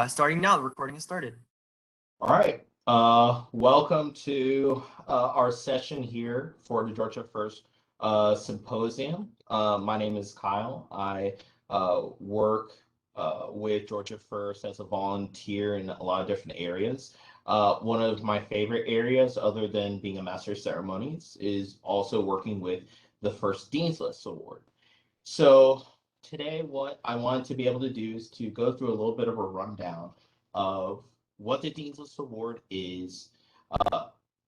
Starting now, the recording has started. All right. Welcome to our session here for the Georgia First Symposium. My name is Kyle. I work with Georgia First as a volunteer in a lot of different areas. One of my favorite areas, other than being a master of ceremonies, is also working with the First Dean's List Award. So today, what I wanted to be able to do is to go through a little bit of a rundown of what the Dean's List Award is,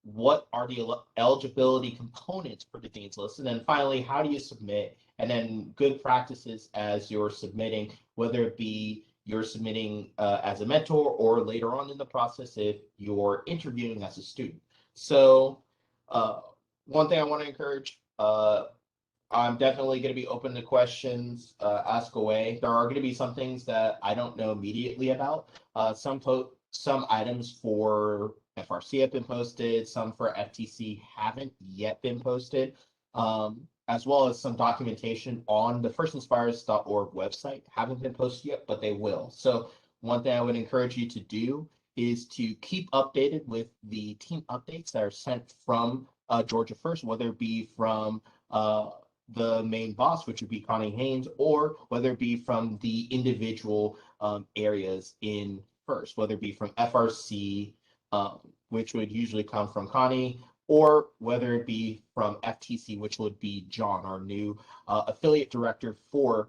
what are the eligibility components for the Dean's List, and then finally, how do you submit, and then good practices as you're submitting, whether it be you're submitting as a mentor or later on in the process if you're interviewing as a student. So one thing I want to encourage, I'm definitely going to be open to questions, ask away. There are going to be some things that I don't know immediately about. Some items for FRC have been posted, some for FTC haven't yet been posted, as well as some documentation on the firstinspires.org website haven't been posted yet, but they will. So one thing I would encourage you to do is to keep updated with the team updates that are sent from Georgia First, whether it be from the main boss, which would be Connie Haynes, or whether it be from the individual areas in First, whether it be from FRC, which would usually come from Connie, or whether it be from FTC, which would be John, our new affiliate director for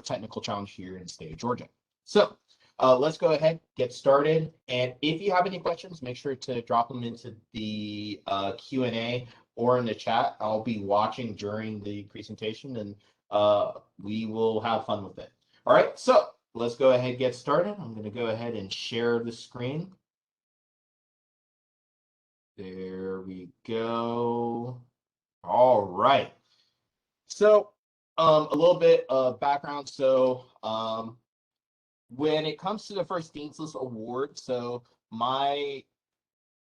Technical Challenge here in the state of Georgia. So let's go ahead, get started. And if you have any questions, make sure to drop them into the Q&A or in the chat. I'll be watching during the presentation, and we will have fun with it. All right, so let's go ahead and get started. I'm going to go ahead and share the screen. There we go. All right. So a little bit of background. So when it comes to the First Dean's List Award, so my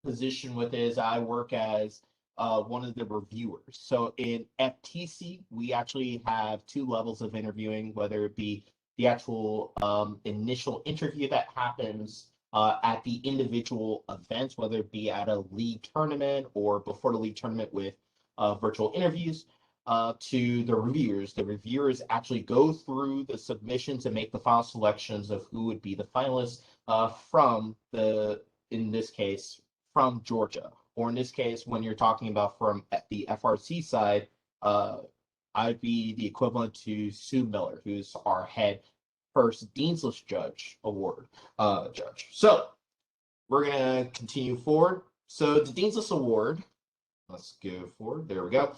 position with it is I work as one of the reviewers. So in FTC, we actually have two levels of interviewing, whether it be the actual initial interview that happens at the individual events, whether it be at a league tournament or before the league tournament with virtual interviews, to the reviewers. The reviewers actually go through the submissions and make the final selections of who would be the finalists from in this case, from Georgia. Or in this case, when you're talking about from the FRC side, I'd be the equivalent to Sue Miller, who's our head First Dean's List Award judge. So we're going to continue forward. So the Dean's List Award, let's go forward. There we go.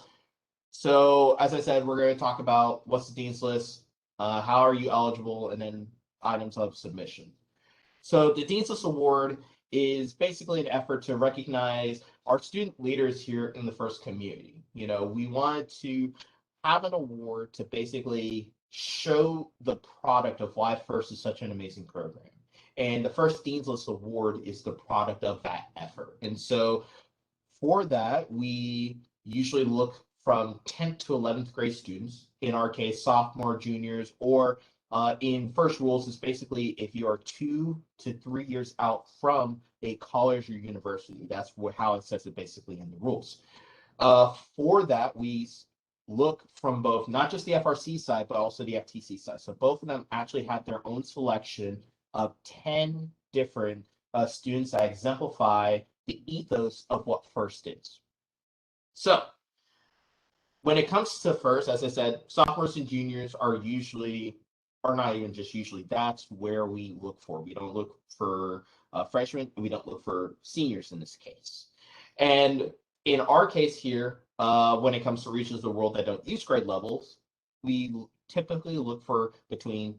So as I said, we're going to talk about what's the Dean's List, how are you eligible, and then items of submission. So the Dean's List Award is basically an effort to recognize our student leaders here in the First community. You know, we wanted to have an award to basically show the product of why First is such an amazing program. And the First Dean's List Award is the product of that effort. And so for that, we usually look from 10th to 11th grade students, in our case, sophomore, juniors, or in First rules, is basically if you are 2 to 3 years out from a college or university. That's how it says it basically in the rules. For that, we look from both, not just the FRC side, but also the FTC side. So both of them actually have their own selection of 10 different students that exemplify the ethos of what First is. So when it comes to First, as I said, sophomores and juniors are not even just usually, that's where we look for. We don't look for freshmen, and we don't look for seniors in this case. And in our case here, when it comes to regions of the world that don't use grade levels, we typically look for between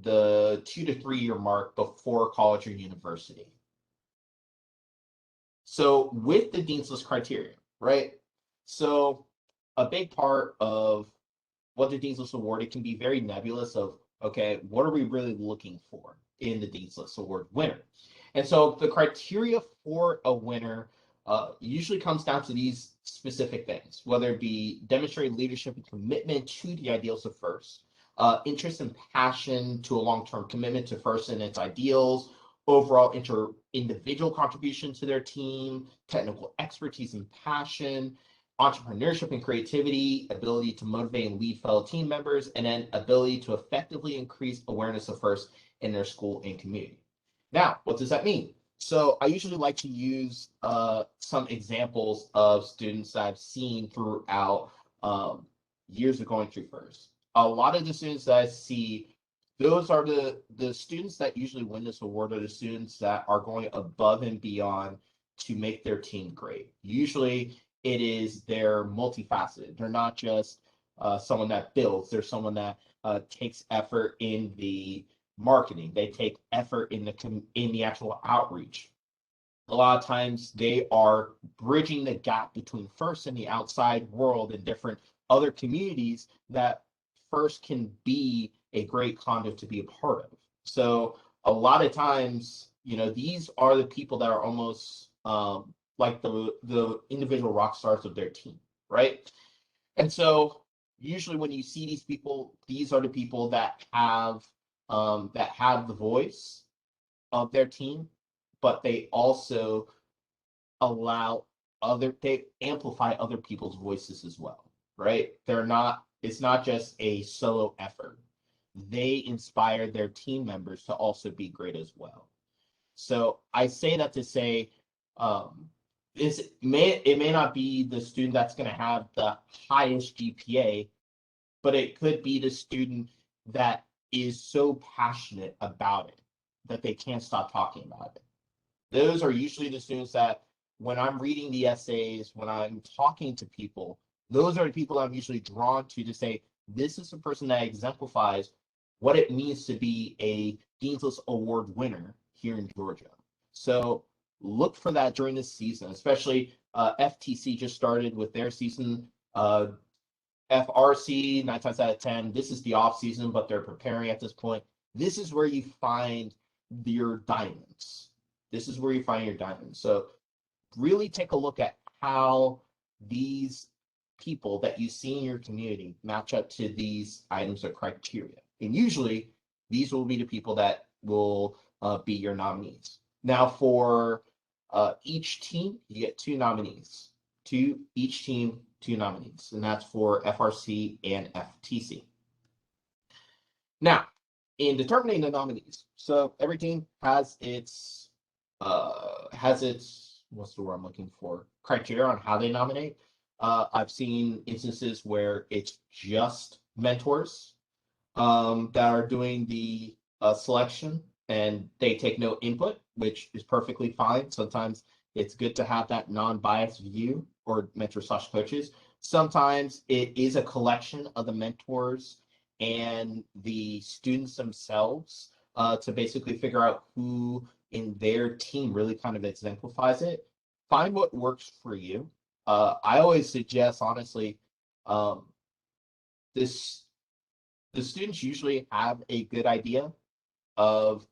the 2 to 3 year mark before college or university. So with the Dean's List criteria, right? So a big part of what the Dean's List Award, it can be very nebulous of, okay, what are we really looking for in the Dean's List Award winner? And so the criteria for a winner usually comes down to these specific things, whether it be demonstrated leadership and commitment to the ideals of First, interest and passion to a long-term commitment to FIRST and its ideals, overall individual contribution to their team, technical expertise and passion, entrepreneurship and creativity, ability to motivate and lead fellow team members, and then ability to effectively increase awareness of FIRST in their school and community. Now, what does that mean? So I usually like to use some examples of students that I've seen throughout years of going through FIRST. A lot of the students that I see, those are the students that usually win this award, are the students that are going above and beyond to make their team great. Usually it is they're multifaceted. They're not just someone that builds, they're someone that takes effort in the marketing. They take effort in the actual outreach. A lot of times they are bridging the gap between FIRST and the outside world and different other communities that FIRST can be a great conduit to be a part of. So a lot of times, these are the people that are almost like the individual rock stars of their team, right? And so usually when you see these people, these are the people that have the voice of their team, but they also they amplify other people's voices as well, right? It's not just a solo effort. They inspire their team members to also be great as well. So I say that to say, it may not be the student that's going to have the highest GPA, but it could be the student that is so passionate about it that they can't stop talking about it. Those are usually the students that when I'm reading the essays, when I'm talking to people, those are the people I'm usually drawn to say, this is a person that exemplifies what it means to be a Dean's List Award winner here in Georgia. So look for that during this season, especially FTC just started with their season. FRC, 9 times out of 10, this is the off season, but they're preparing at this point. This is where you find your diamonds. So really take a look at how these people that you see in your community match up to these items of criteria. And usually these will be the people that will be your nominees. Now for each team, you get two nominees. Each team, two nominees, and that's for FRC and FTC. Now, in determining the nominees, so every team has its what's the word I'm looking for, criteria on how they nominate. I've seen instances where it's just mentors that are doing the selection and they take no input, which is perfectly fine. Sometimes it's good to have that non-biased view, or mentor/coaches. Sometimes it is a collection of the mentors and the students themselves to basically figure out who in their team really kind of exemplifies it. Find what works for you. I always suggest, honestly, the students usually have a good idea of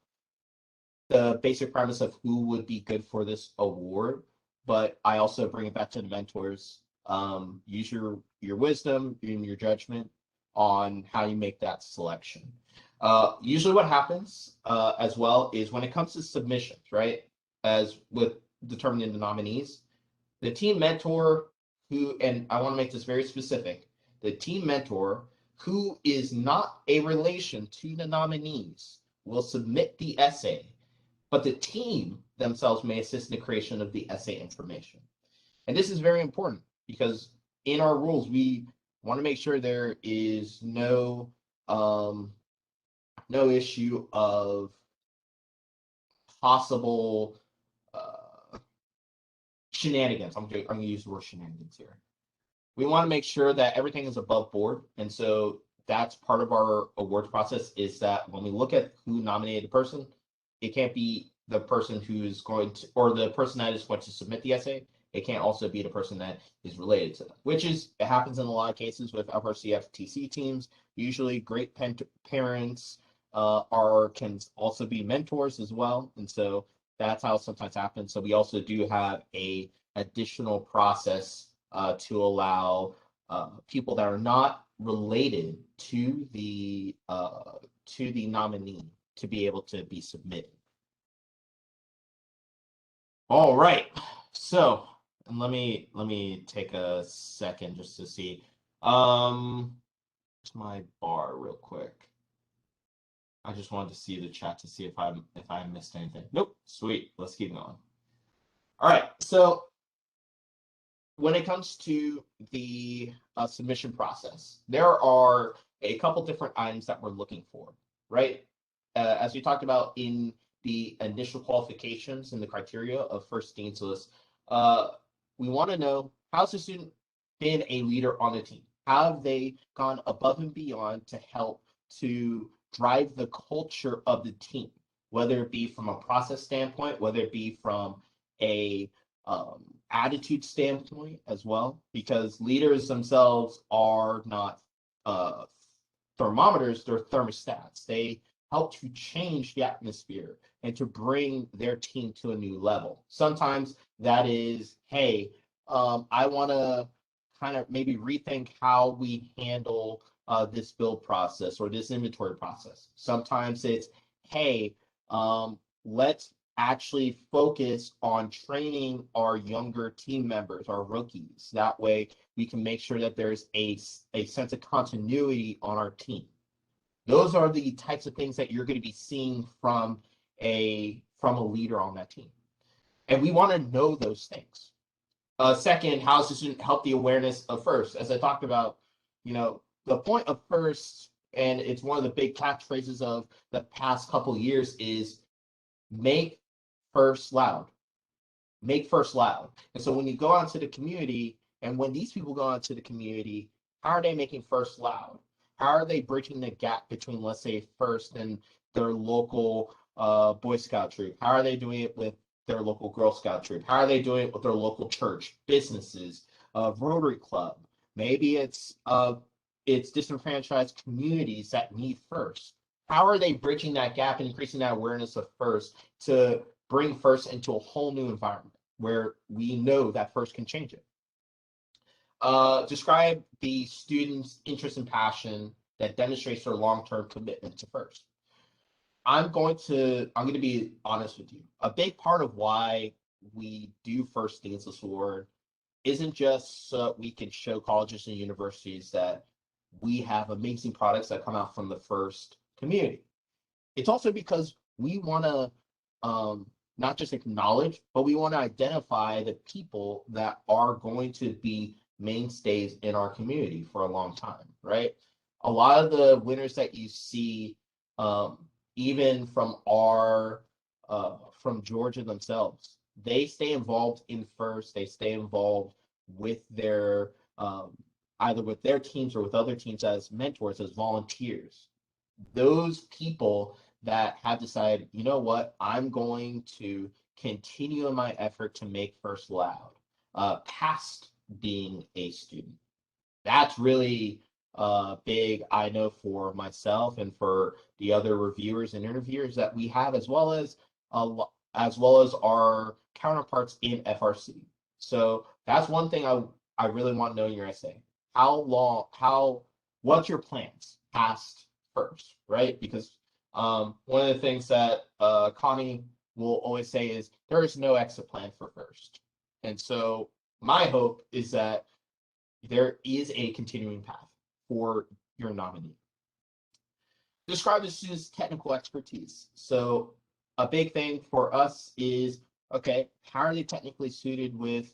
the basic premise of who would be good for this award, but I also bring it back to the mentors. Use your wisdom and your judgment on how you make that selection. Usually what happens as well is when it comes to submissions, right? As with determining the nominees, the team mentor and I want to make this very specific, the team mentor who is not a relation to the nominees will submit the essay, but the team themselves may assist in the creation of the essay information. And this is very important because in our rules, we want to make sure there is no issue of possible shenanigans. I'm going to use the word shenanigans here. We want to make sure that everything is above board. And so that's part of our awards process, is that when we look at who nominated a person, it can't be the person who's going to, or the person that is going to submit the essay. It can't also be the person that is related to them, which is, it happens in a lot of cases with FRC FTC teams. Usually great parents can also be mentors as well. And so that's how it sometimes happens. So we also do have a additional process to allow people that are not related to the nominee to be able to be submitted. All right, so and let me take a second just to see. Where's my bar real quick? I just wanted to see the chat to see if I missed anything. Nope, sweet. Let's keep going. All right, so when it comes to the submission process, there are a couple different items that we're looking for, right? As we talked about in the initial qualifications and the criteria of first dean list, we want to know, how's the student been a leader on the team? How have they gone above and beyond to help to drive the culture of the team, whether it be from a process standpoint, whether it be from a attitude standpoint as well, because leaders themselves are not thermometers, they're thermostats. They help to change the atmosphere and to bring their team to a new level. Sometimes that is, hey, I want to kind of maybe rethink how we handle this build process or this inventory process. Sometimes it's, hey, let's actually focus on training our younger team members, our rookies. That way we can make sure that there's a sense of continuity on our team. Those are the types of things that you're going to be seeing from a leader on that team. And we want to know those things. Second, how does the student help the awareness of FIRST? As I talked about, the point of FIRST, and it's one of the big catchphrases of the past couple of years, is make FIRST loud. Make FIRST loud. And so when you go out to the community, and when these people go out to the community, how are they making FIRST loud? How are they bridging the gap between, let's say, FIRST and their local Boy Scout troop? How are they doing it with their local Girl Scout troop? How are they doing it with their local church, businesses, Rotary Club? Maybe it's disenfranchised communities that need FIRST. How are they bridging that gap and increasing that awareness of FIRST to bring FIRST into a whole new environment where we know that FIRST can change it? Describe the student's interest and passion that demonstrates their long-term commitment to FIRST. I'm going to be honest with you. A big part of why we do First Dean's List Award isn't just so we can show colleges and universities that we have amazing products that come out from the FIRST community. It's also because we want to not just acknowledge, but we want to identify the people that are going to be mainstays in our community for a long time, right? A lot of the winners that you see, even from from Georgia themselves, they stay involved in FIRST. They stay involved with their either with their teams or with other teams as mentors, as volunteers. Those people that have decided, you know what, I'm going to continue in my effort to make FIRST loud, past being a student. That's really big, I know, for myself and for the other reviewers and interviewers that we have, as well as our counterparts in FRC. So that's one thing I really want to know in your essay. What's your plans past FIRST, right? Because one of the things that Connie will always say is there is no exit plan for FIRST. And so my hope is that there is a continuing path for your nominee. Describe the student's technical expertise. So a big thing for us is, okay, how are they technically suited with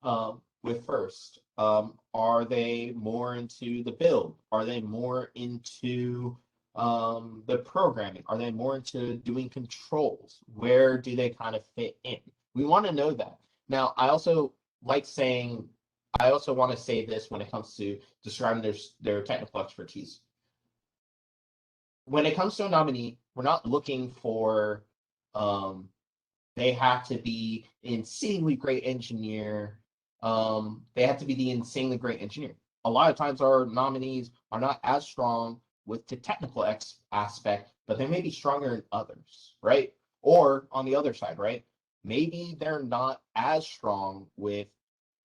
FIRST? Are they more into the build? Are they more into the programming? Are they more into doing controls? Where do they kind of fit in? We want to know that. Now, I also want to say this when it comes to describing their technical expertise. When it comes to a nominee, we're not looking for they have to be an insanely great engineer. They have to be the insanely great engineer. A lot of times our nominees are not as strong with the technical aspect, but they may be stronger in others, right? Or on the other side, right? Maybe they're not as strong with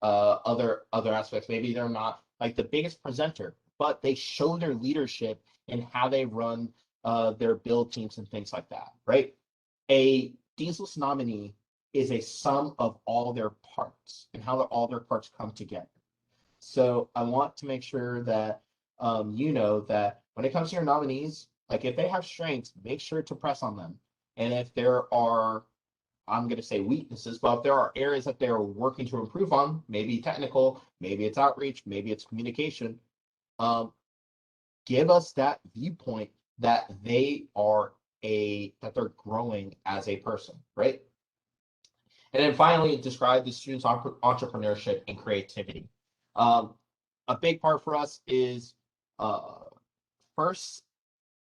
other aspects. Maybe they're not like the biggest presenter, but they show their leadership and how they run their build teams and things like that, right? A Dean's List nominee is a sum of all their parts and how all their parts come together. So I want to make sure that you know that when it comes to your nominees, like if they have strengths, make sure to press on them. And if there are, I'm going to say weaknesses, but if there are areas that they're working to improve on, maybe technical, maybe it's outreach, maybe it's communication, give us that viewpoint that they're growing as a person, right? And then finally, describe the student's entrepreneurship and creativity. A big part for us is FIRST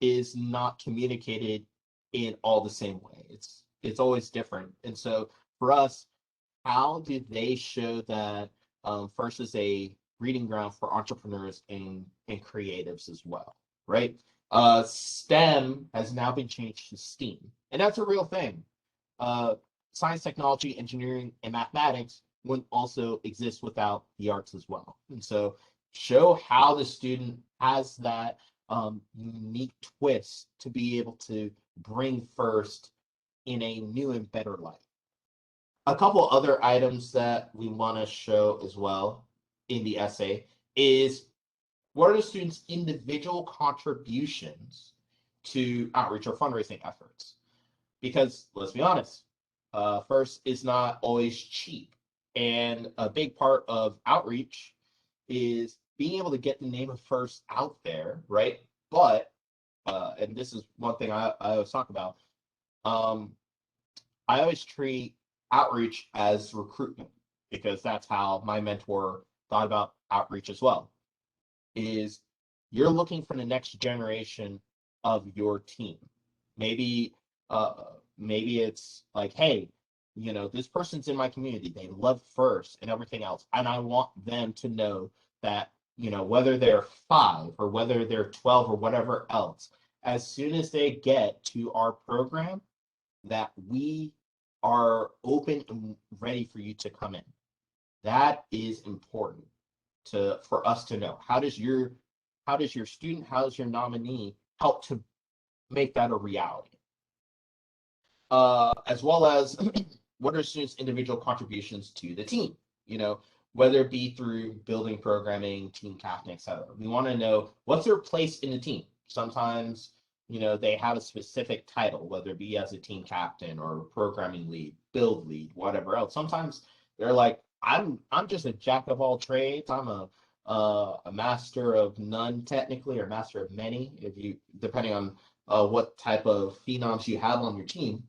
is not communicated in all the same way. It's always different. And so for us, how did they show that FIRST is a breeding ground for entrepreneurs and creatives as well, right? STEM has now been changed to STEAM, and that's a real thing. Science, technology, engineering, and mathematics wouldn't also exist without the arts as well. And so show how the student has that unique twist to be able to bring FIRST in a new and better light. A couple other items that we want to show as well in the essay is what are the students' individual contributions to outreach or fundraising efforts? Because let's be honest, FIRST is not always cheap. And a big part of outreach is being able to get the name of FIRST out there, right? But, and this is one thing I always talk about, I always treat outreach as recruitment because that's how my mentor thought about outreach as well. Is you're looking for the next generation of your team. Maybe it's like, hey, you know, this person's in my community. They love FIRST and everything else. And I want them to know that, you know, whether they're 5 or whether they're 12 or whatever else, as soon as they get to our program, that we are open and ready for you to come in. That is important for us to know. How does your student, how does your nominee help to make that a reality? As well as what are students' individual contributions to the team? You know, whether it be through building programming, team captain, etc. We want to know what's their place in the team. Sometimes, you know, they have a specific title, whether it be as a team captain or programming lead, build lead, whatever else. Sometimes they're like, I'm just a jack of all trades. I'm a master of none technically, or master of many, if you depending on what type of phenoms you have on your team.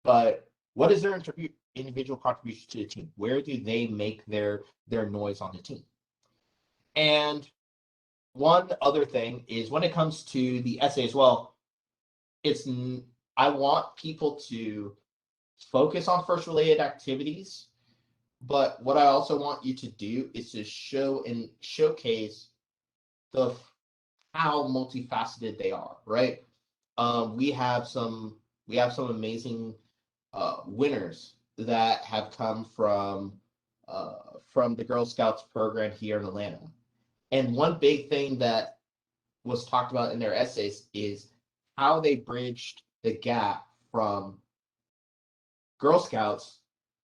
But what is their individual contribution to the team? Where do they make their noise on the team? And one other thing is when it comes to the essay as well, I want people to focus on FIRST related activities, but what I also want you to do is to show and showcase how multifaceted they are, right? We have some amazing winners that have come from the Girl Scouts program here in Atlanta. And one big thing that was talked about in their essays is how they bridged the gap from Girl Scouts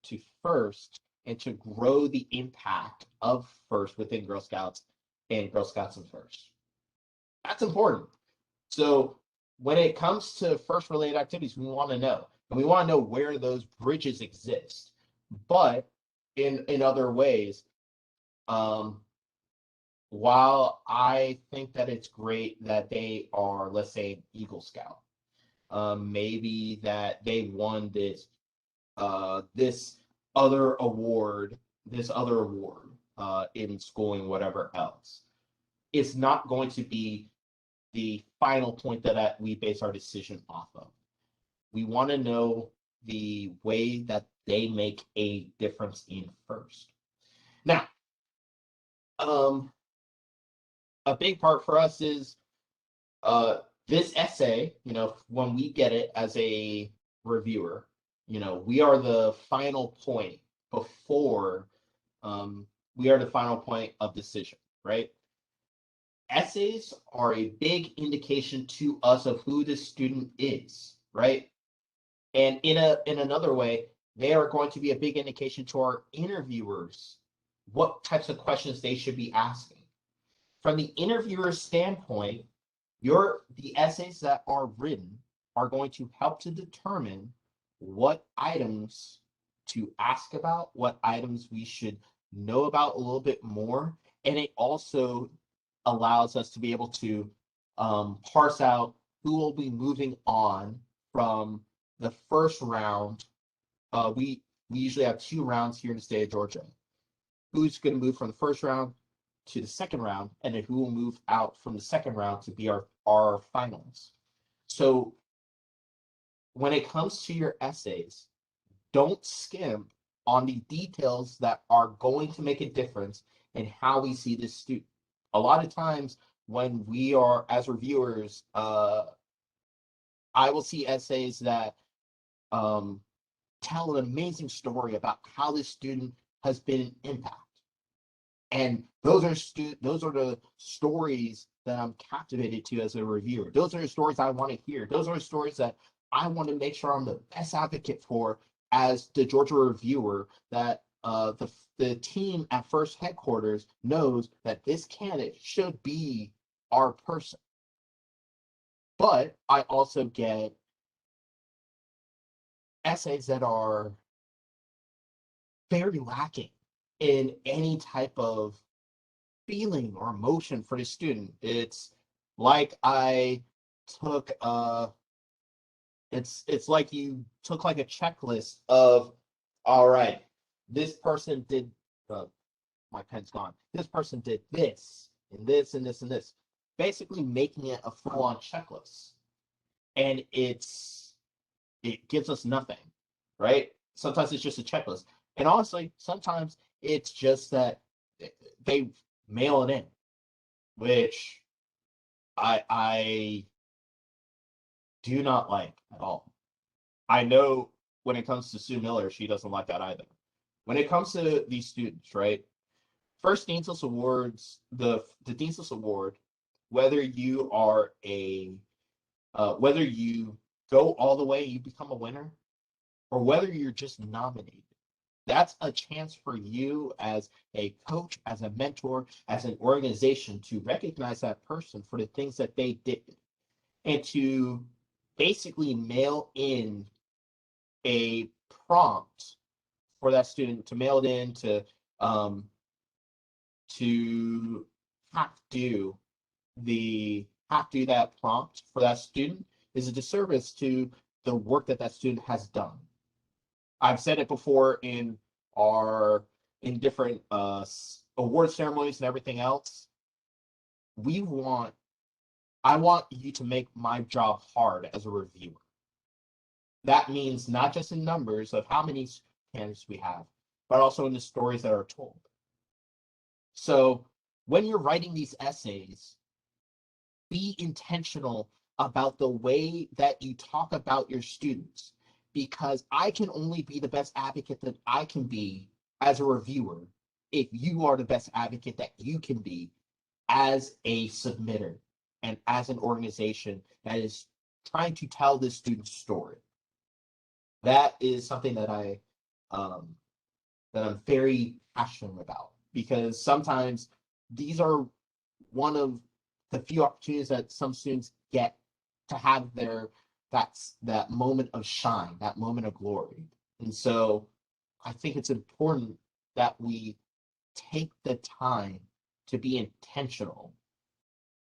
to FIRST and to grow the impact of FIRST within Girl Scouts and Girl Scouts and FIRST. That's important. So when it comes to FIRST related activities, we want to know. And we want to know where those bridges exist. But in other ways, while I think that it's great that they are, let's say, Eagle Scout, maybe that they won this other award in schooling, whatever else, it's not going to be the final point that we base our decision off of. We want to know the way that they make a difference in FIRST. Now, a big part for us is this essay, you know, when we get it as a reviewer, you know, we are the final point before we are the final point of decision, right? essays are a big indication to us of who the student is, right? And in another way, they are going to be a big indication to our interviewers what types of questions they should be asking. From the interviewer's standpoint, the essays that are written are going to help to determine what items to ask about, what items we should know about a little bit more, and it also allows us to be able to parse out who will be moving on from the first round. We usually have 2 rounds here in the state of Georgia. Who's going to move from the first round to the second round, and then who will move out from the second round to be our finals. So when it comes to your essays, don't skimp on the details that are going to make a difference in how we see this student. A lot of times when we are, as reviewers, I will see essays that tell an amazing story about how this student has been an impact. And those are the stories that I'm captivated to as a reviewer. Those are the stories I want to hear. Those are the stories that I want to make sure I'm the best advocate for as the Georgia reviewer, that the team at First headquarters knows that this candidate should be our person. But I also get essays that are very lacking in any type of feeling or emotion for the student. It's like I took it's like you took like a checklist of, all right, this person did my pen's gone. This person did this and this and this and this. Basically making it a full-on checklist. And it gives us nothing, right? Sometimes it's just a checklist. And honestly, sometimes it's just that they mail it in, which I do not like at all. I know when it comes to Sue Miller, she doesn't like that either. When it comes to these students, right? First Dean's List Awards, the Dean's List Award, whether you are whether you go all the way, you become a winner, or whether you're just nominated. That's a chance for you as a coach, as a mentor, as an organization to recognize that person for the things that they did, and to basically mail in a prompt for that student, to mail it in to have to do that prompt for that student is a disservice to the work that student has done. I've said it before in different award ceremonies and everything else. I want you to make my job hard as a reviewer. That means not just in numbers of how many candidates we have, but also in the stories that are told. So when you're writing these essays, be intentional about the way that you talk about your students, because I can only be the best advocate that I can be as a reviewer if you are the best advocate that you can be as a submitter and as an organization that is trying to tell this student's story. That is something that I'm very passionate about, because sometimes these are one of the few opportunities that some students get to have that moment of shine, that moment of glory. And so I think it's important that we take the time to be intentional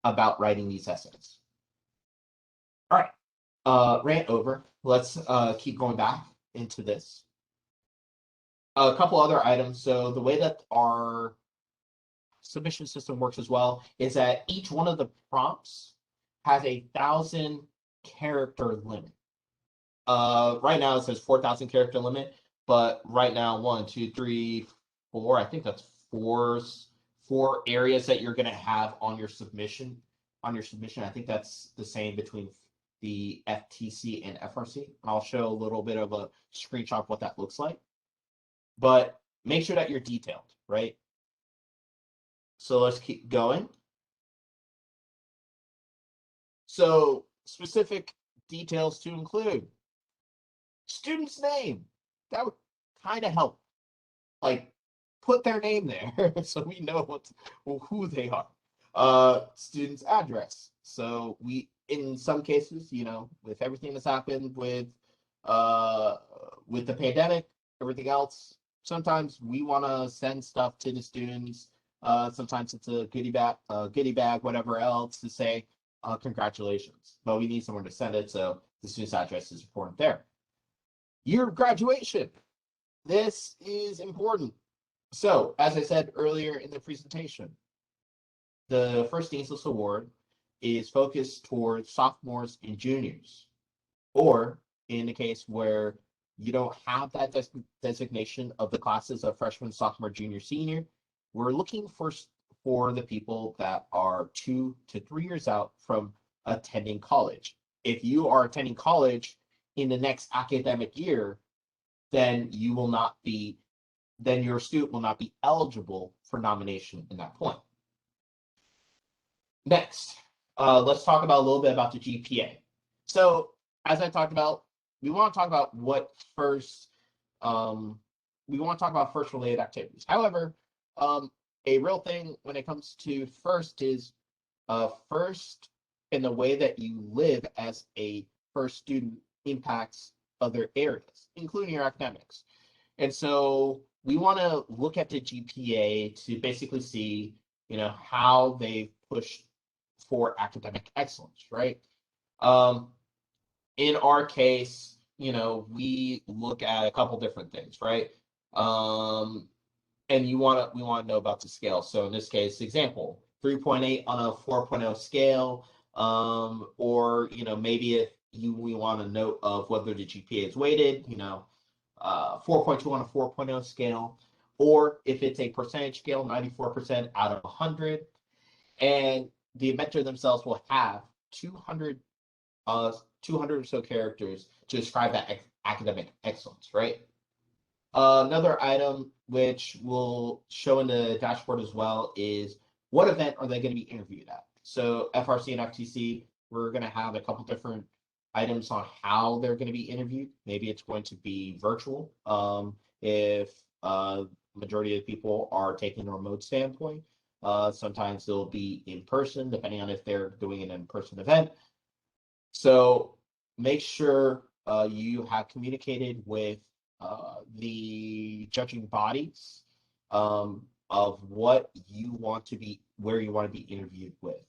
about writing these essays. All right, rant over. Let's keep going back into this. A couple other items. So the way that our submission system works as well is that each one of the prompts has 1,000-character limit. Right now it says 4,000 character limit, but right now 1, 2, 3, 4. I think that's four areas that you're going to have on your submission. I think that's the same between the FTC and FRC. I'll show a little bit of a screenshot of what that looks like. But make sure that you're detailed, right? So let's keep going. So specific details to include student's name. That would kind of help. Like, put their name there so we know who they are. Student's address. So we, in some cases, with everything that's happened with the pandemic, everything else, sometimes we want to send stuff to the students. Sometimes it's a goodie bag, whatever else, to say congratulations. But we need someone to send it, so the student's address is important there. Year of graduation. This is important. So, as I said earlier in the presentation, the First Dean's List Award is focused towards sophomores and juniors, or in the case where you don't have that designation of the classes of freshman, sophomore, junior, senior, we're looking for the people that are 2 to 3 years out from attending college. If you are attending college in the next academic year, then your student will not be eligible for nomination in that point. Next, let's talk about a little bit about the GPA. So, as I talked about, we want to talk about FIRST related activities. However, a real thing when it comes to FIRST is FIRST in the way that you live as a FIRST student impacts other areas, including your academics. And so we want to look at the GPA to basically see, how they've pushed for academic excellence, right? In our case, we look at a couple different things, right? And we want to know about the scale. So in this case, example, 3.8 on a 4.0 scale, or maybe if we want a note of whether the GPA is weighted, 4.2 on a 4.0 scale, or if it's a percentage scale, 94% out of 100, and the mentor themselves will have 200 or so characters to describe that academic excellence, right? Another item which will show in the dashboard as well is what event are they going to be interviewed at? So FRC and FTC, we're going to have a couple different items on how they're going to be interviewed. Maybe it's going to be virtual if majority of the people are taking a remote standpoint. Sometimes they'll be in person, depending on if they're doing an in-person event. So make sure you have communicated with the judging bodies of what you want to be, where you want to be interviewed with,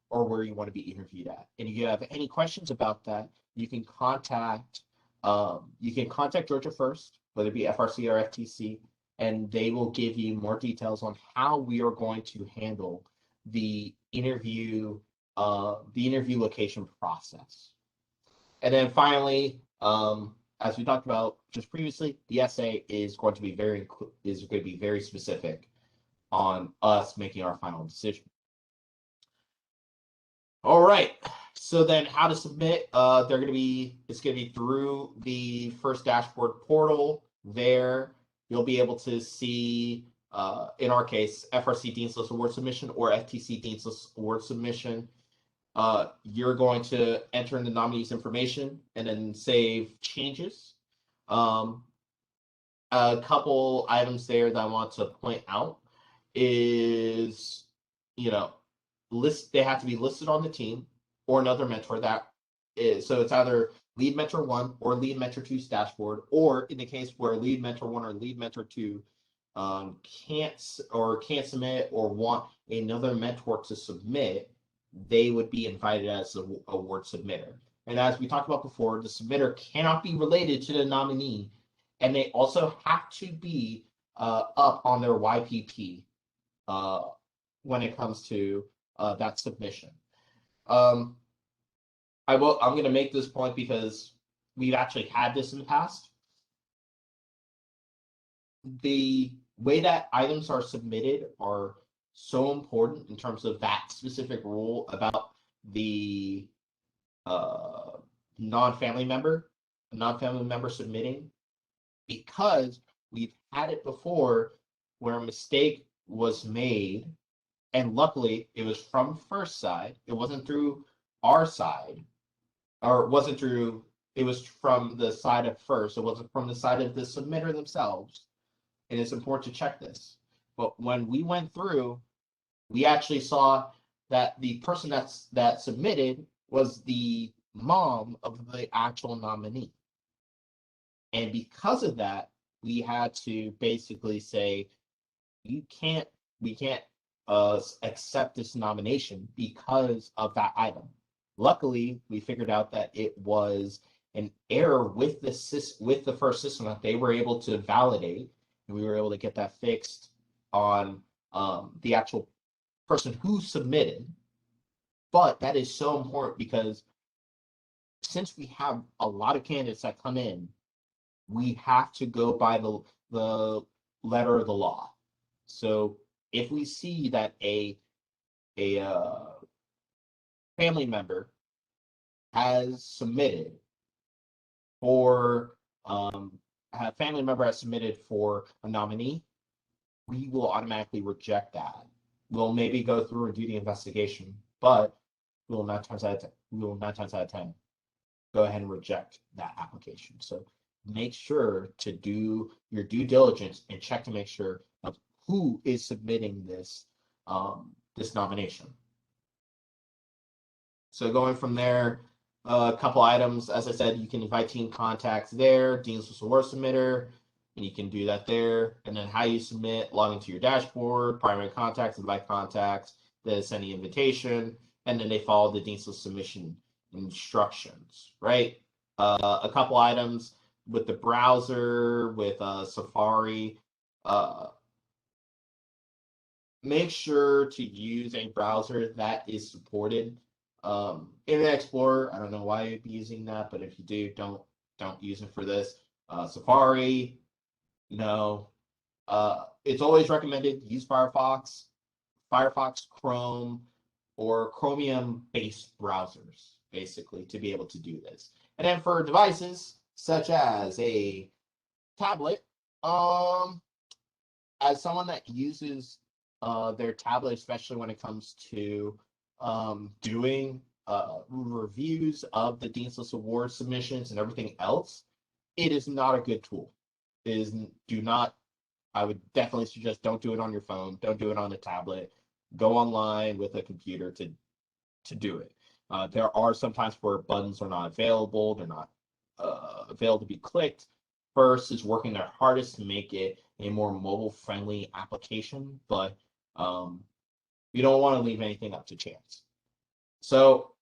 or where you want to be interviewed at. And if you have any questions about that, you can contact GeorgiaFIRST, whether it be FRC or FTC, and they will give you more details on how we are going to handle the interview location process. And then finally, as we talked about just previously, the essay is going to be very specific on us making our final decision. All right. So then, how to submit? It's going to be through the FIRST dashboard portal. There, you'll be able to see, in our case, FRC Dean's List Award submission or FTC Dean's List Award submission. You're going to enter in the nominee's information and then save changes. A couple items there that I want to point out is, they have to be listed on the team or another mentor that is, so it's either lead mentor 1 or lead mentor 2's dashboard, or in the case where lead mentor 1 or lead mentor 2 can't submit or want another mentor to submit, they would be invited as an award submitter. And as we talked about before, the submitter cannot be related to the nominee, and they also have to be up on their YPP when it comes to that submission. I'm going to make this point because we've actually had this in the past. The way that items are submitted are so important in terms of that specific rule about the non-family member submitting, because we've had it before where a mistake was made, and luckily it was from FIRST side. It wasn't through our side, or it wasn't through, it was from the side of FIRST. It wasn't from the side of the submitter themselves. And it's important to check this. But when we went through, we actually saw that the person that submitted was the mom of the actual nominee. And because of that, we had to basically say, we can't accept this nomination because of that item. Luckily, we figured out that it was an error with the FIRST system that they were able to validate, and we were able to get that fixed on the actual person who submitted. But that is so important because since we have a lot of candidates that come in, we have to go by the letter of the law. So if we see that a family member has submitted for a family member has submitted for a nominee, we will automatically reject that. We'll maybe go through and do the investigation, but we will 9 times out of 10 go ahead and reject that application. So make sure to do your due diligence and check to make sure of who is submitting this this nomination. So going from there, a couple items. As I said, you can invite team contacts there, Dean's List Award Submitter, and you can do that there. And then how you submit, log into your dashboard, primary contacts, invite contacts, then send the invitation, and then they follow the Dean's List submission instructions, right? A couple items with the browser, with Safari, make sure to use a browser that is supported. Internet Explorer, I don't know why you'd be using that, but if you do, don't use it for this. Safari, no. It's always recommended use Firefox, Chrome, or Chromium-based browsers, basically, to be able to do this. And then for devices, such as a tablet, as someone that uses their tablet, especially when it comes to doing reviews of the Dean's List Award submissions and everything else, it is not a good tool. I would definitely suggest don't do it on your phone, don't do it on a tablet, go online with a computer to do it. There are some times where buttons are not available, they're not available to be clicked. FIRST is working their hardest to make it a more mobile-friendly application, but you don't want to leave anything up to chance. So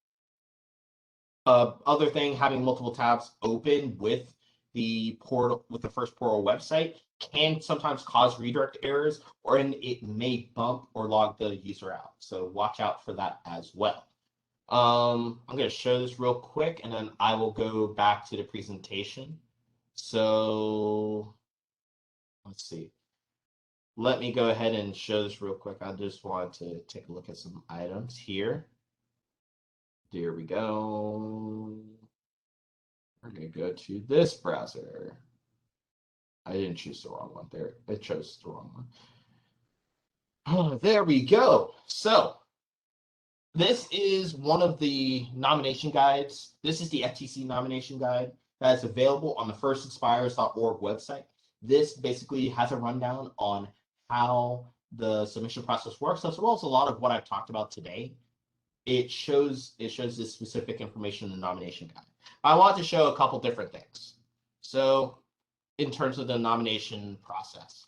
other thing, having multiple tabs open with the portal, with the FIRST portal website, can sometimes cause redirect errors, or it may bump or log the user out. So watch out for that as well. I'm going to show this real quick, and then I will go back to the presentation. So let's see. Let me go ahead and show this real quick. I just wanted to take a look at some items here. There we go. We're going to go to this browser. I didn't choose the wrong one there. It chose the wrong one. Oh, there we go. So this is one of the nomination guides. This is the FTC nomination guide that is available on the firstexpires.org website. This basically has a rundown on how the submission process works, as well as a lot of what I've talked about today. It shows this specific information in the nomination guide. I want to show a couple different things. So in terms of the nomination process.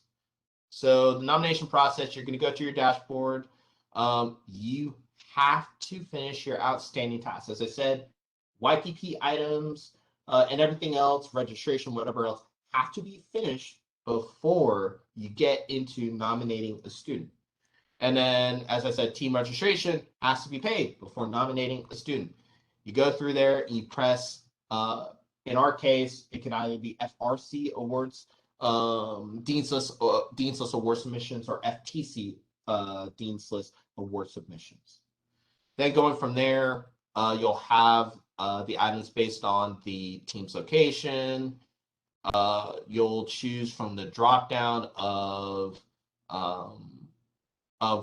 So the nomination process, you're going to go to your dashboard. You have to finish your outstanding tasks. As I said, YPP items and everything else, registration, whatever else, have to be finished before you get into nominating a student. And then, as I said, team registration has to be paid before nominating a student. You go through there and you press, in our case, it can either be FRC awards, Dean's List award submissions, or FTC Dean's List award submissions. Then going from there, you'll have the items based on the team's location. You'll choose from the dropdown of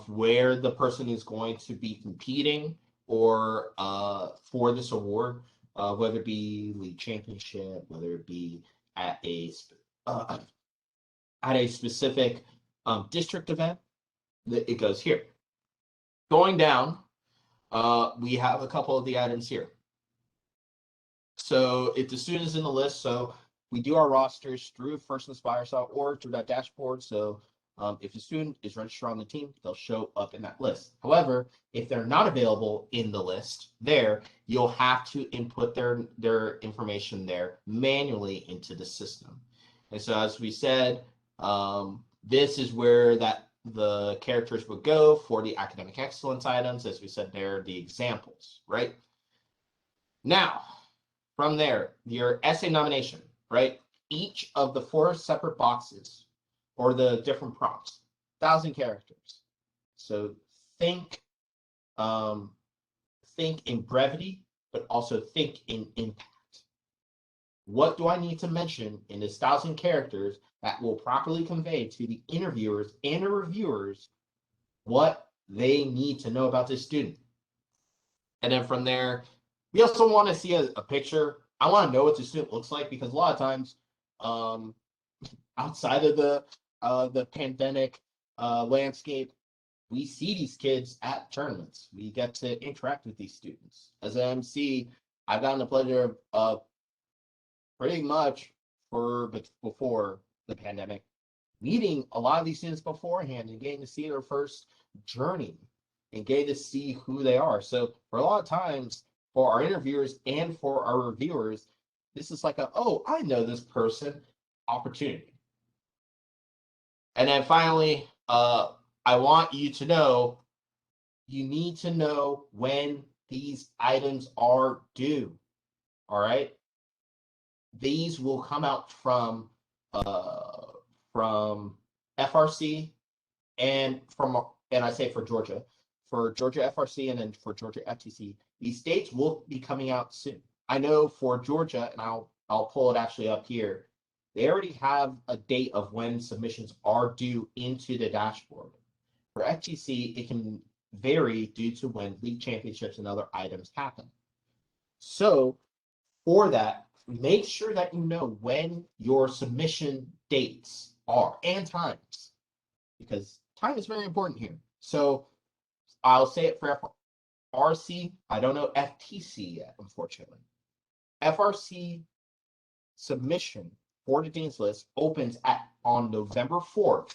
where the person is going to be competing. or for this award, whether it be league championship, whether it be at a specific district event, it goes here. Going down, we have a couple of the items here. So if the student is in the list, so we do our rosters through FirstInspires.org through that dashboard. So if the student is registered on the team, they'll show up in that list. However, if they're not available in the list there, you'll have to input their information there manually into the system. And so as we said, this is where the characters would go for the academic excellence items. As we said, they're the examples, right? Now, from there, your essay nomination, right? Each of the 4 separate boxes or the different prompts, 1,000 characters. So think in brevity, but also think in impact. What do I need to mention in this 1,000 characters that will properly convey to the interviewers and the reviewers what they need to know about this student? And then from there, we also want to see a picture. I want to know what the student looks like, because a lot of times, outside of the pandemic landscape, we see these kids at tournaments. We get to interact with these students. As an MC, I've gotten the pleasure of pretty much before the pandemic, meeting a lot of these students beforehand and getting to see their first journey and getting to see who they are. So for a lot of times, for our interviewers and for our reviewers, this is like oh, I know this person opportunity. And then finally, I want you to know, you need to know when these items are due. All right. These will come out from FRC and I say for Georgia FRC and then for Georgia FTC. These dates will be coming out soon. I know for Georgia, and I'll pull it actually up here. They already have a date of when submissions are due into the dashboard. For FTC, it can vary due to when league championships and other items happen. So for that, make sure that you know when your submission dates are and times, because time is very important here. So I'll say it for FRC. I don't know FTC yet, unfortunately. FRC submission for the Dean's List opens on November 4th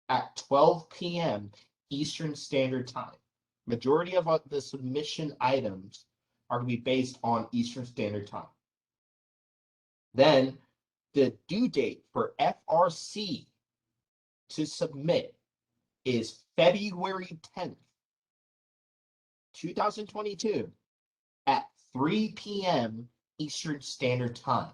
at 12 p.m. Eastern Standard Time. Majority of the submission items are going to be based on Eastern Standard Time. Then the due date for FRC to submit is February 10th, 2022 at 3 p.m. Eastern Standard Time.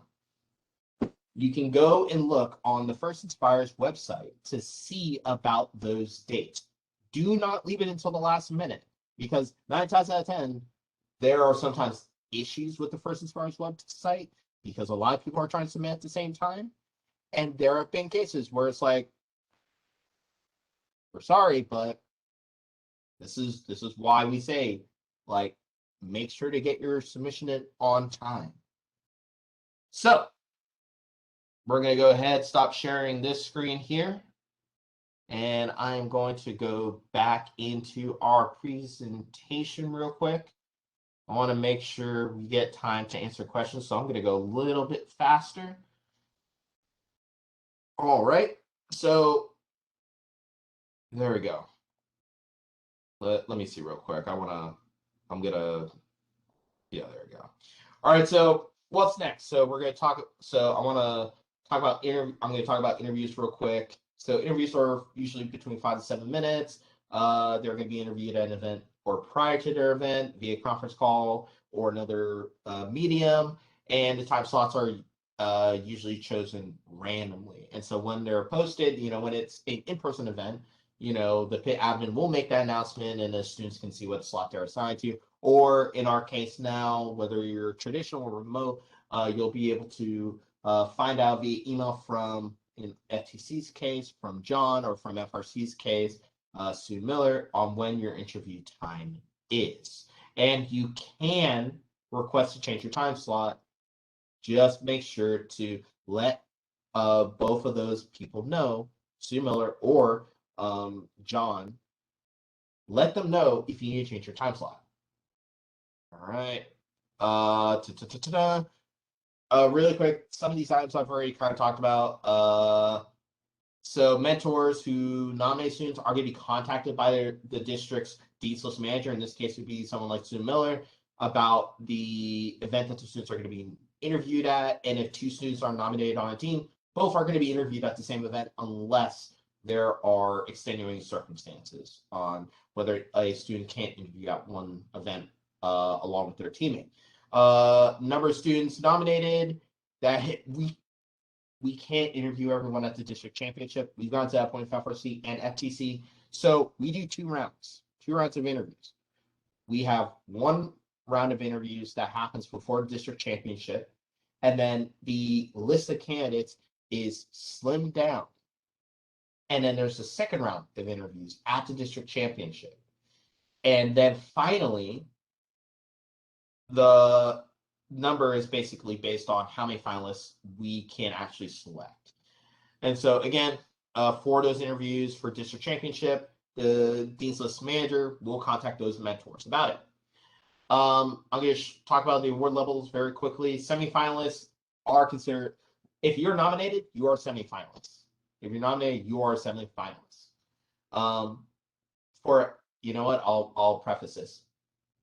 You can go and look on the First Inspires website to see about those dates. Do not leave it until the last minute, because 9 times out of 10, there are sometimes issues with the First Inspires website because a lot of people are trying to submit at the same time. And there have been cases where it's like, we're sorry, but this is why we say, like, make sure to get your submission in on time. So we're going to go ahead, stop sharing this screen here, and I'm going to go back into our presentation real quick. I want to make sure we get time to answer questions, so I'm going to go a little bit faster. All right, so there we go. Let me see real quick. Yeah, there we go. All right, so what's next? So we're going to talk, I'm going to talk about interviews real quick. So interviews are usually between 5 to 7 minutes. They're going to be interviewed at an event or prior to their event via conference call or another medium, and the time slots are usually chosen randomly. And so when they're posted, when it's an in-person event, the pit admin will make that announcement and the students can see what slot they're assigned to. Or in our case now, whether you're traditional or remote, you'll be able to find out via email from, in FTC's case, from John, or from FRC's case, Sue Miller, on when your interview time is. and you can request to change your time slot. Just make sure to let both of those people know, Sue Miller or John, let them know if you need to change your time slot. All right. Really quick, some of these items I've already kind of talked about. So mentors who nominate students are going to be contacted by the district's Dean's List manager. In this case, would be someone like Sue Miller about the event that the students are going to be interviewed at. And if two students are nominated on a team, both are going to be interviewed at the same event unless there are extenuating circumstances on whether a student can't interview at one event along with their teammate. Number of students nominated that we can't interview everyone at the district championship. We've gone to that point with FRC and FTC. So we do two rounds of interviews. We have one round of interviews that happens before the district championship. And then the list of candidates is slimmed down. And then there's a second round of interviews at the district championship. And then finally, the number is basically based on how many finalists we can actually select. And so again, for those interviews for district championship, the Dean's List manager will contact those mentors about it. I'm going to talk about the award levels very quickly. Semifinalists are considered, if you're nominated, you are semifinalists. If you're nominated, you are semifinalists. You know what, I'll preface this.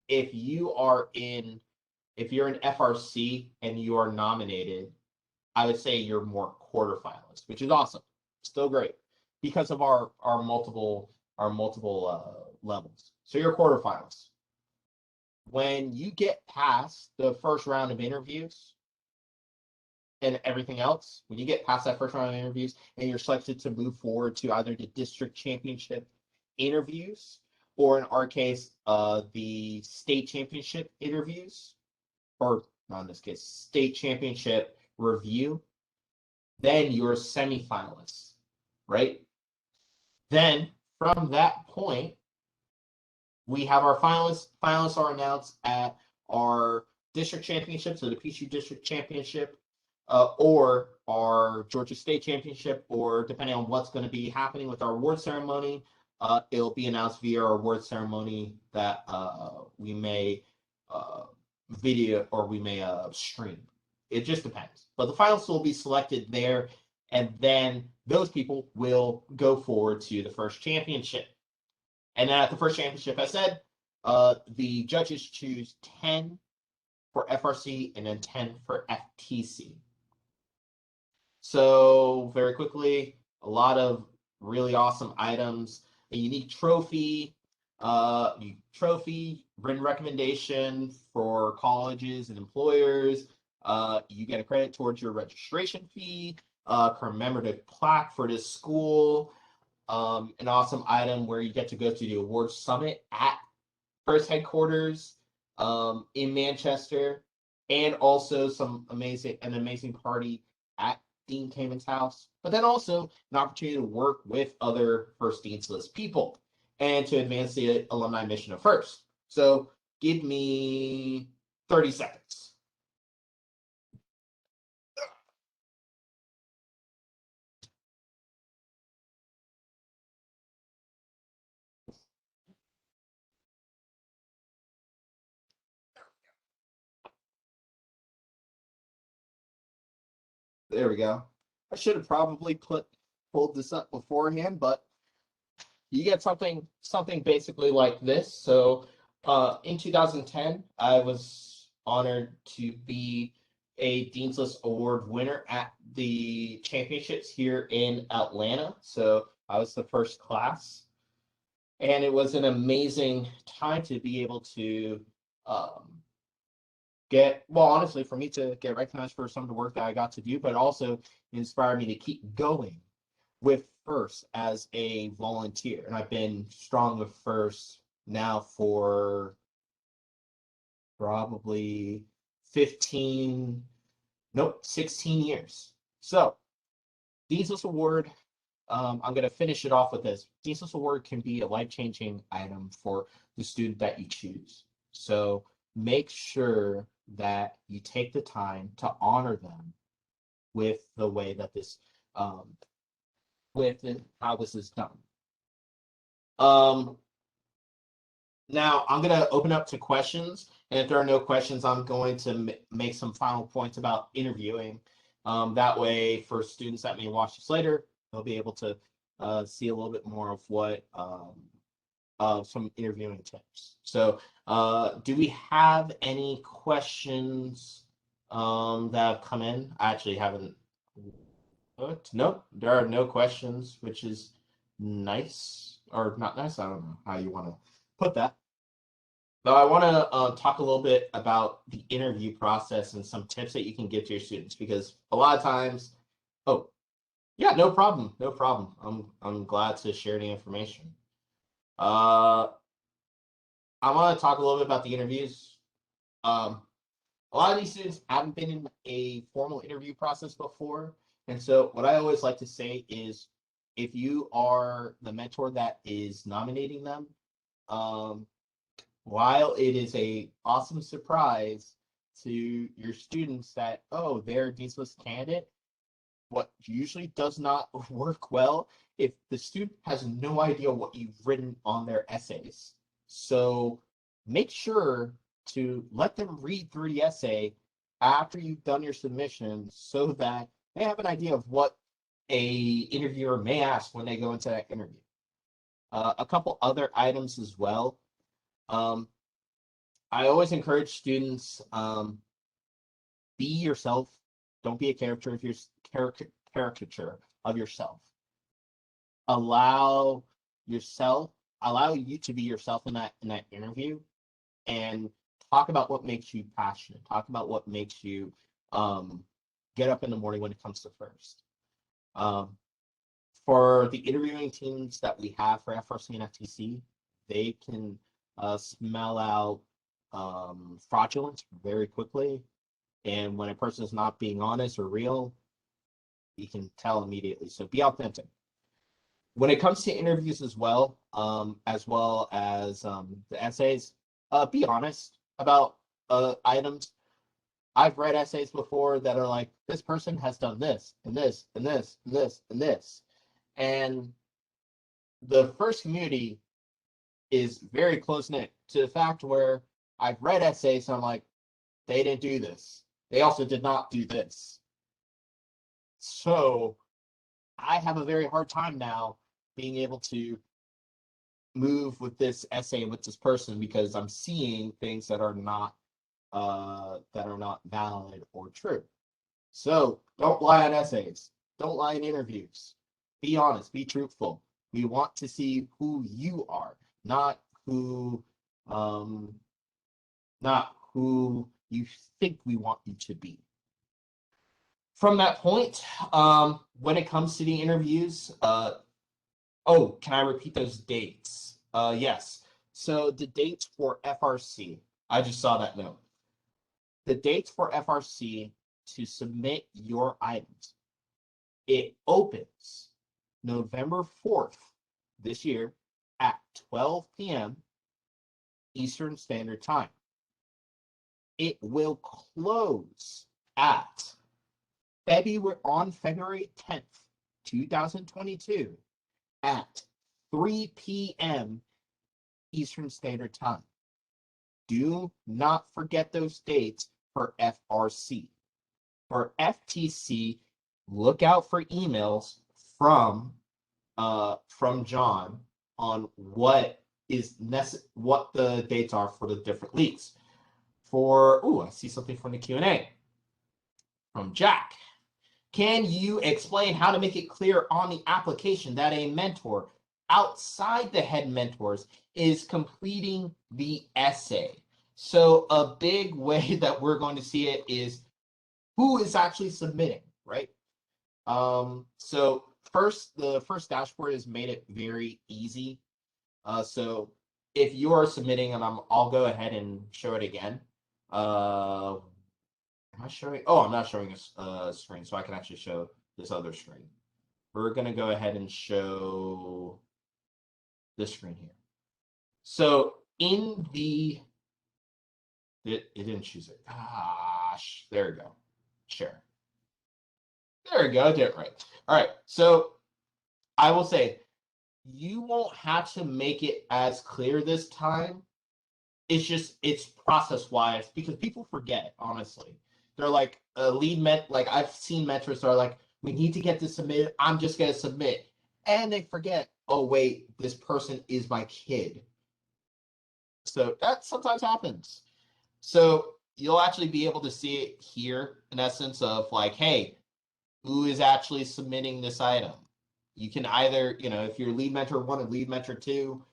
If you're an FRC and you are nominated, I would say you're more quarterfinalists, which is awesome. Still great because of our multiple levels. So you're quarterfinalists. When you get past the first round of interviews and everything else, when you get past that first round of interviews and you're selected to move forward to either the district championship interviews, or in our case, the state championship interviews, or not in this case, state championship review, then you're semifinalists, right? Then from that point, we have our finalists. Finalists are announced at our district championship, so the Peachtree District Championship, or our Georgia State Championship, or depending on what's going to be happening with our award ceremony, it'll be announced via our award ceremony that we may video or we may stream. It just depends. But the finalists will be selected there, and then those people will go forward to the first championship. And then at the first championship, I said, the judges choose 10 for FRC and then 10 for FTC. So very quickly, a lot of really awesome items, a unique trophy, written recommendation for colleges and employers. You get a credit towards your registration fee, commemorative plaque for this school, an awesome item where you get to go to the awards summit at FIRST headquarters in Manchester, and also an amazing party at Dean Kamen's house, but then also an opportunity to work with other FIRST Dean's List people and to advance the alumni mission of FIRST. So give me 30 seconds. There we go. I should have probably pulled this up beforehand, but you get something basically like this. So in 2010, I was honored to be a Dean's List Award winner at the championships here in Atlanta. So I was the first class. And it was an amazing time to be able to honestly, for me to get recognized for some of the work that I got to do, but also inspired me to keep going with FIRST as a volunteer. And I've been strong with FIRST now for probably 16 years. So Dean's List Award, I'm going to finish it off with this. Dean's List Award can be a life-changing item for the student that you choose. So make sure that you take the time to honor them with the way that this, with how this is done. Now I'm going to open up to questions, and if there are no questions, I'm going to make some final points about interviewing. That way, for students that may watch this later, they'll be able to see a little bit more of what some interviewing tips. So, do we have any questions that have come in? I actually haven't looked. Nope, there are no questions, which is nice or not nice. I don't know how you want to put that. But I want to talk a little bit about the interview process and some tips that you can give to your students, because a lot of times, oh, yeah, no problem, no problem. I'm glad to share the information. I want to talk a little bit about the interviews. A lot of these students haven't been in a formal interview process before, and so what I always like to say is, if you are the mentor that is nominating them, while it is a awesome surprise to your students that, oh, they're a Dean's List candidate, what usually does not work well if the student has no idea what you've written on their essays. So make sure to let them read through the essay after you've done your submission, so that they have an idea of what a interviewer may ask when they go into that interview. A couple other items as well. I always encourage students, be yourself. Don't be a caricature of yourself. Allow you to be yourself in that interview, and talk about what makes you passionate. Talk about what makes you get up in the morning when it comes to FIRST. For the interviewing teams that we have for FRC and FTC, they can smell out fraudulence very quickly. And when a person is not being honest or real, you can tell immediately. So be authentic. When it comes to interviews as well as the essays, be honest about items. I've read essays before that are like, this person has done this and this and this and this and this. And the FIRST community is very close-knit to the fact where I've read essays and I'm like, they didn't do this. They also did not do this. So I have a very hard time now being able to move with this essay and with this person, because I'm seeing things that are not valid or true. So don't lie on essays. Don't lie in interviews. Be honest. Be truthful. We want to see who you are, not who you think we want you to be. From that point, when it comes to the interviews, oh, can I repeat those dates? Yes. So the dates for FRC, I just saw that note. The dates for FRC to submit your items, it opens November 4th this year at 12 p.m. Eastern Standard Time. It will close at February 10th, 2022 at 3 p.m. Eastern Standard Time. Do not forget those dates for FRC. For FTC, look out for emails from John on what the dates are for the different leagues. I see something from the Q&A from Jack. Can you explain how to make it clear on the application that a mentor outside the head mentors is completing the essay? So a big way that we're going to see it is who is actually submitting, right? So the first dashboard has made it very easy. So if you are submitting, and I'll go ahead and show it again. Am I showing? Oh, I'm not showing a screen, so I can actually show this other screen. We're going to go ahead and show this screen here. So in the It didn't choose it. Gosh, there we go. Share. There we go. I did it right. All right. So I will say you won't have to make it as clear this time. It's process wise because people forget, honestly. They're like like I've seen mentors that are like, we need to get this submitted. I'm just gonna submit. And they forget, oh wait, this person is my kid. So that sometimes happens. So you'll actually be able to see it here in essence of like, hey, who is actually submitting this item? You can either, if you're lead mentor 1 and lead mentor 2,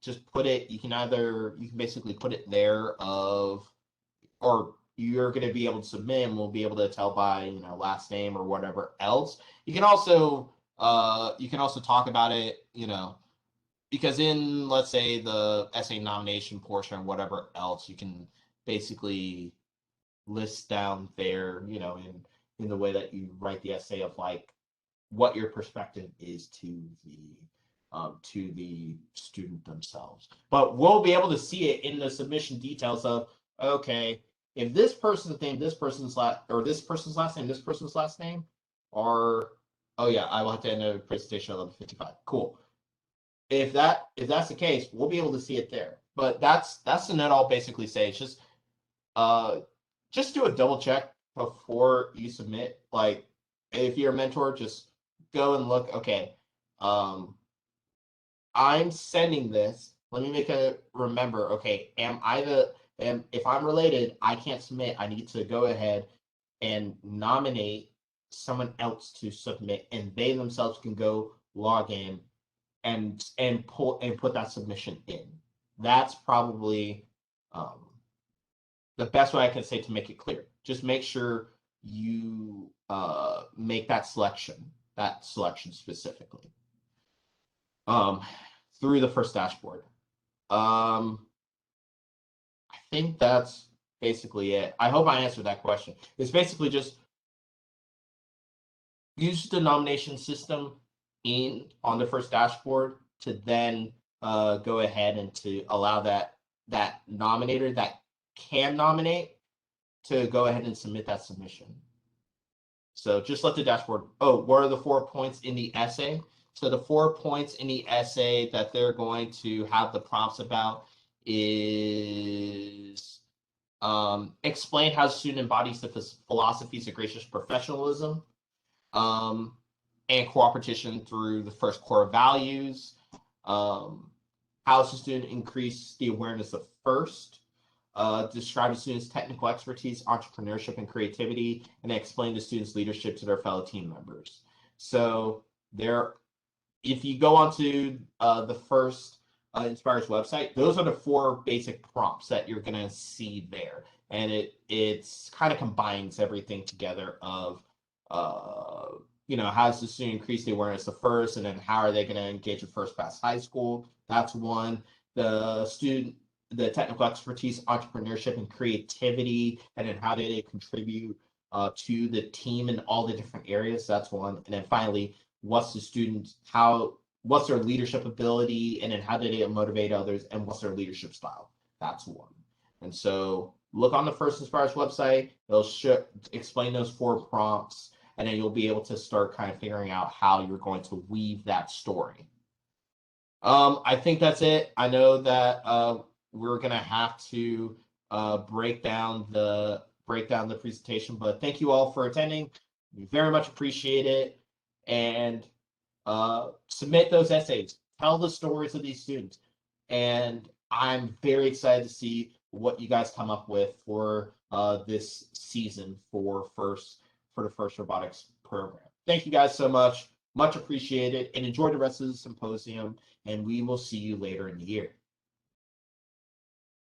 just put it, you can basically put it there or you're going to be able to submit and we'll be able to tell by, last name or whatever else. You can also talk about it, because in, let's say, the essay nomination portion or whatever else, you can basically list down there, in the way that you write the essay of like what your perspective is to the student themselves. But we'll be able to see it in the submission details of, okay, if this person's name, this person's last name, this person's last name, or, oh yeah, I will have to end the presentation at 11:55. Cool. If that's the case, we'll be able to see it there. But that's the note I'll basically say. It's just do a double check before you submit. Like if you're a mentor, just go and look, okay, I'm sending this. Let me remember, okay, if I'm related, I can't submit. I need to go ahead and nominate someone else to submit, and they themselves can go log in and put that submission in. That's probably the best way I can say to make it clear. Just make sure you make that selection specifically through the FIRST dashboard. I think that's basically it. I hope I answered that question. It's basically just use the nomination system on the FIRST dashboard to then go ahead and to allow that nominator that can nominate to go ahead and submit that submission. So just let the dashboard, what are the 4 points in the essay? So the 4 points in the essay that they're going to have the prompts about is explain how the student embodies the philosophies of gracious professionalism and cooperation through the FIRST core values. How does the student increase the awareness of FIRST? Describe the student's technical expertise, entrepreneurship, and creativity, and explain the student's leadership to their fellow team members. So if you go onto the FIRST Inspires website, those are the 4 basic prompts that you're going to see there. And it's kind of combines everything together of, how does the student increase the awareness of FIRST, and then how are they going to engage with FIRST past high school? That's one. The technical expertise, entrepreneurship, and creativity, and then how do they contribute to the team in all the different areas? That's one. And then finally, what's their leadership ability, and then how do they motivate others, and what's their leadership style? That's one. And so look on the FIRST Inspires website. They'll explain those 4 prompts, and then you'll be able to start kind of figuring out how you're going to weave that story. I think that's it. I know that we're gonna have to break down the presentation, but thank you all for attending. We very much appreciate it, and submit those essays. Tell the stories of these students, and I'm very excited to see what you guys come up with for this season for the FIRST robotics program. Thank you guys so much. Much appreciated, and enjoy the rest of the symposium, and we will see you later in the year.